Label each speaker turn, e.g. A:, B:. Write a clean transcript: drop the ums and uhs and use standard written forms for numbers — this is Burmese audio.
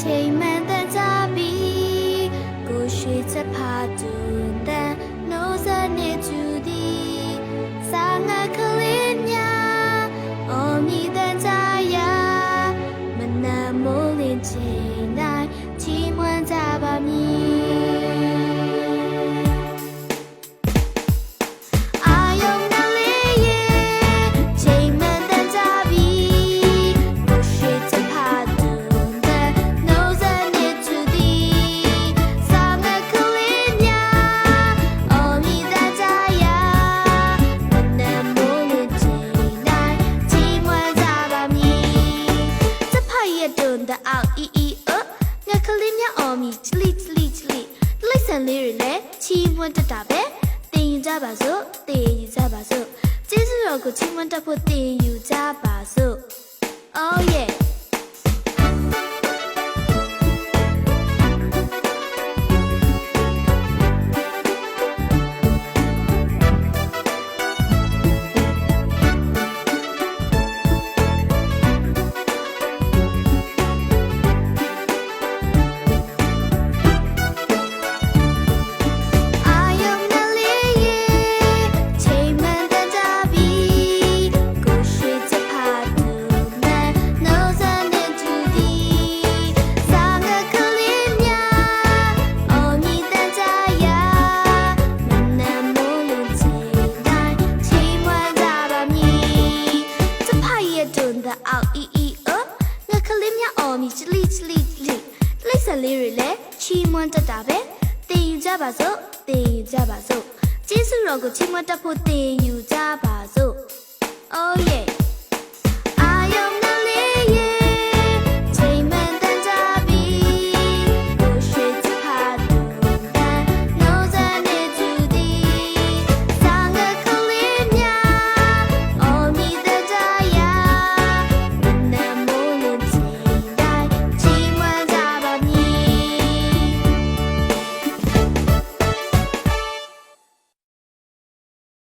A: ချိန်မှန်တန်ကြပြီကိုရွှေချက်ဖာတူတန်နှိုးစနေကျူသည်စာငါကလေးများအော်မြည်တန်ကြရာမနာမိုးလင်းချိန်တိုင်းချီးမွမ်းကြပါမည်လေးတွေလည်းချီးမွမ်းတတ်တာပဲတင်ယူကြပါစို့တင်ယူကြပါစို့ကျေးဇူးတော်ကိုချီးမွမ်းတတ်ဖို့တင်ယူကြပါစို့ Oh yeahလေးတွေလည်းချီးမွမ်းတတ်တာပဲတင်ယူကြပါစို့တင်ယူကြပါစို့ကျေးဇူးတော်ကိုချီးမွမ်းတတ်ဖို့တင်ယူကြပါစို့ Oh yeah